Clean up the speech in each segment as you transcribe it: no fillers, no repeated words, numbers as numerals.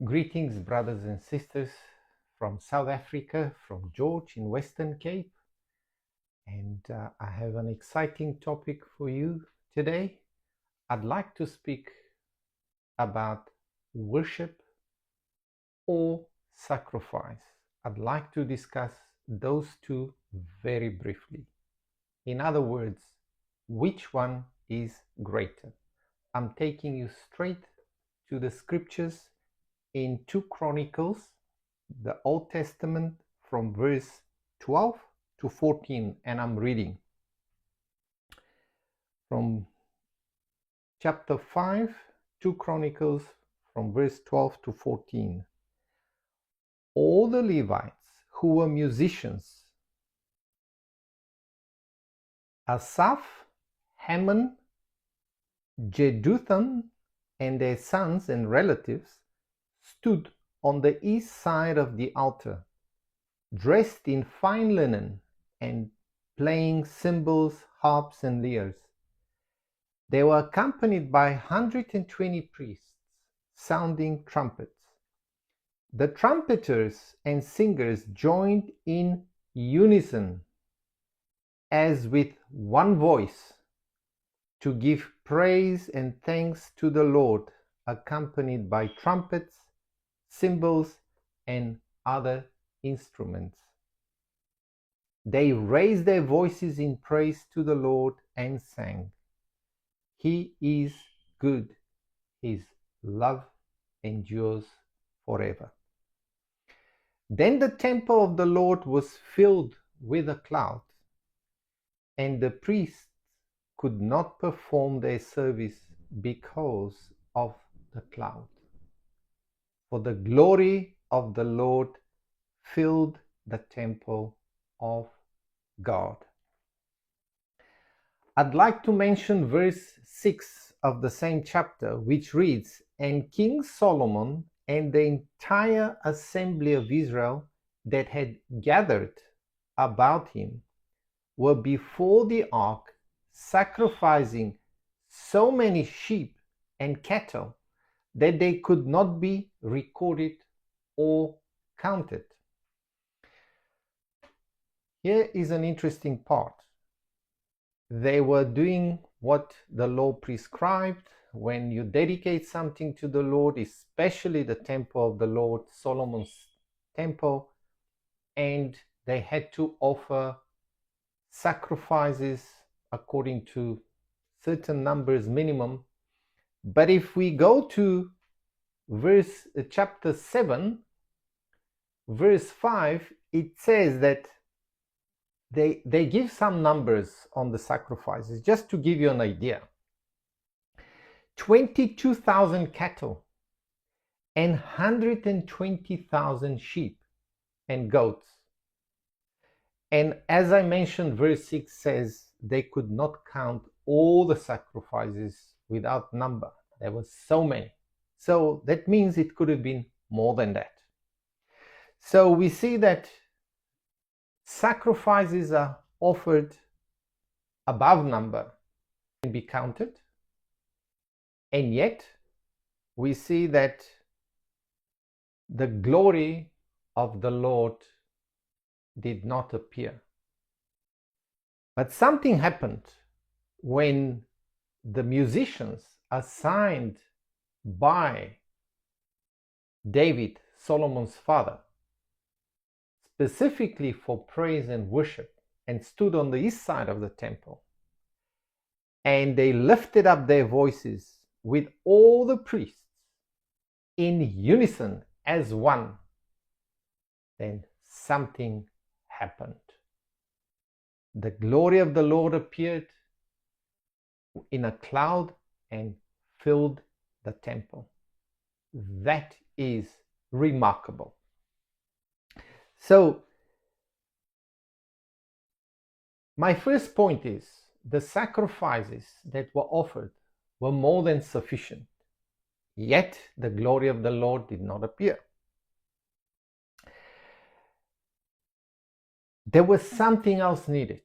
Greetings, brothers and sisters from South Africa, from George in Western Cape. And I have an exciting topic for you today. I'd like to speak about worship or sacrifice. I'd like to discuss those two very briefly. In other words, which one is greater? I'm taking you straight to the scriptures in 2 Chronicles, the Old Testament, from verse 12 to 14, and I'm reading from chapter 5, 2 Chronicles, from verse 12 to 14. All the Levites who were musicians, Asaph, Heman, Jeduthun, and their sons and relatives, stood on the east side of the altar, dressed in fine linen and playing cymbals, harps, and lyres. They were accompanied by 120 priests, sounding trumpets. The trumpeters and singers joined in unison, as with one voice, to give praise and thanks to the Lord, accompanied by trumpets, cymbals, and other instruments. They raised their voices in praise to the Lord and sang, "He is good, his love endures forever." Then the temple of the Lord was filled with a cloud, and the priests could not perform their service because of the cloud. For the glory of the Lord filled the temple of God. I'd like to mention verse 6 of the same chapter, which reads, "And King Solomon and the entire assembly of Israel that had gathered about him were before the ark, sacrificing so many sheep and cattle that they could not be recorded or counted." Here is an interesting part. They were doing what the law prescribed. When you dedicate something to the Lord, especially the temple of the Lord, Solomon's temple, and they had to offer sacrifices according to certain numbers minimum. But if we go to chapter 7, verse 5, it says that they give some numbers on the sacrifices, just to give you an idea. 22,000 cattle and 120,000 sheep and goats. And as I mentioned, verse 6 says they could not count all the sacrifices without number. There were so many. So that means it could have been more than that. So we see that sacrifices are offered above number and be counted. And yet we see that the glory of the Lord did not appear. But something happened when the musicians assigned by David, Solomon's father, specifically for praise and worship, and stood on the east side of the temple, and they lifted up their voices with all the priests in unison as one, then something happened. The glory of the Lord appeared in a cloud and filled the temple. That is remarkable. So, my first point is the sacrifices that were offered were more than sufficient, yet the glory of the Lord did not appear. There was something else needed.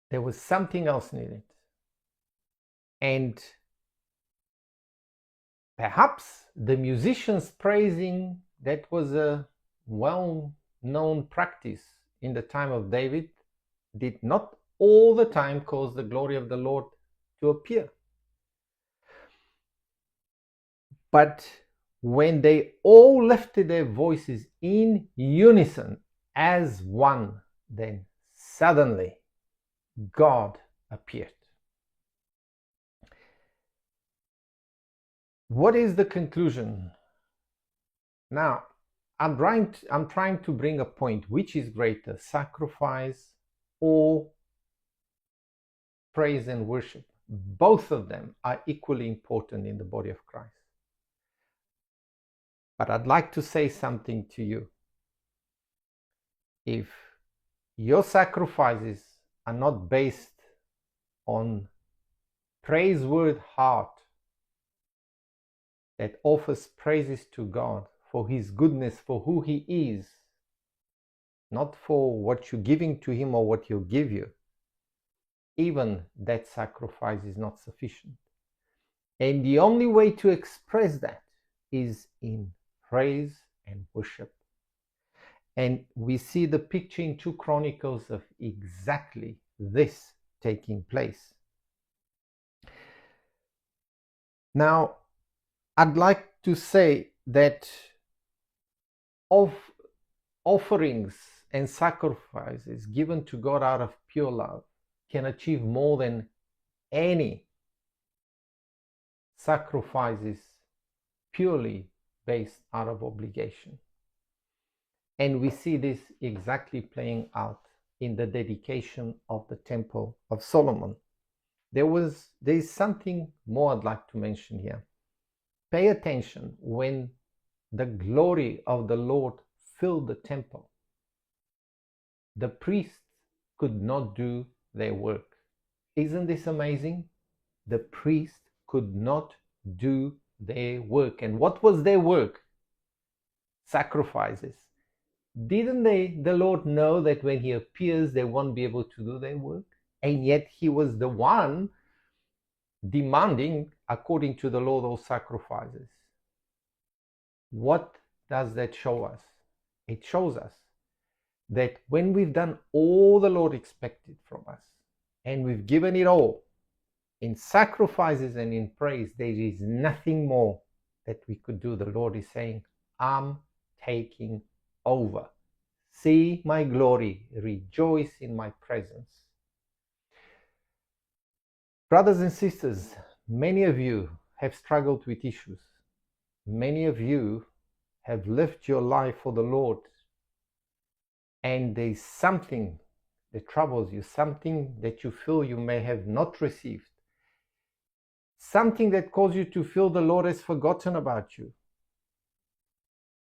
There was something else needed. And Perhaps the musicians praising, that was a well-known practice in the time of David, did not all the time cause the glory of the Lord to appear. But when they all lifted their voices in unison as one, then suddenly God appeared. What is the conclusion? Now, I'm trying to bring a point. Which is greater, sacrifice or praise and worship? Both of them are equally important in the body of Christ. But I'd like to say something to you. If your sacrifices are not based on praiseworthy heart that offers praises to God for His goodness, for who He is, not for what you're giving to Him or what He'll give you, even that sacrifice is not sufficient. And the only way to express that is in praise and worship. And we see the picture in 2 Chronicles of exactly this taking place. Now, I'd like to say that of offerings and sacrifices given to God out of pure love can achieve more than any sacrifices purely based out of obligation. And we see this exactly playing out in the dedication of the Temple of Solomon. There is something more I'd like to mention here. Pay attention when the glory of the Lord filled the temple. The priests could not do their work. Isn't this amazing? The priests could not do their work. And what was their work? Sacrifices. Didn't the Lord know that when He appears, they won't be able to do their work? And yet He was the one demanding, according to the law, those sacrifices. What does that show us? It shows us that when we've done all the Lord expected from us, and we've given it all in sacrifices and in praise, there is nothing more that we could do. The Lord is saying, I'm taking over. See my glory, rejoice in my presence. Brothers and sisters, many of you have struggled with issues. Many of you have lived your life for the Lord, and there's something that troubles you, something that you feel you may have not received, something that causes you to feel the Lord has forgotten about you.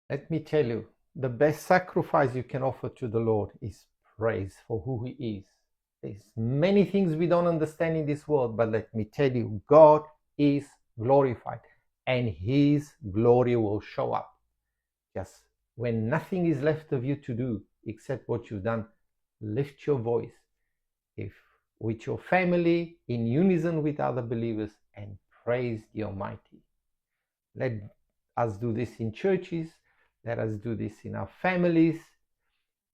Let me tell you, the best sacrifice you can offer to the Lord is praise for who He is. There's many things we don't understand in this world, but let me tell you, God is glorified and His glory will show up. Just when nothing is left of you to do except what you've done, lift your voice with your family, in unison with other believers, and praise the Almighty. Let us do this in churches, let us do this in our families,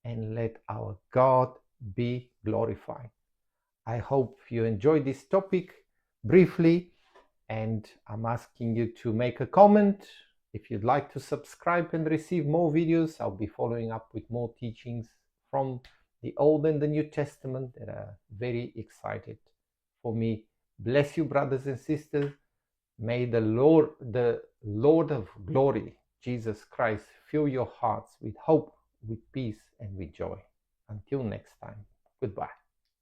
and let our God be glorified. I hope you enjoyed this topic briefly, and I'm asking you to make a comment. If you'd like to subscribe and receive more videos, I'll be following up with more teachings from the Old and the New Testament that are very excited for me. Bless you, brothers and sisters. May the Lord of glory, Jesus Christ, fill your hearts with hope, with peace, and with joy. Until next time, goodbye.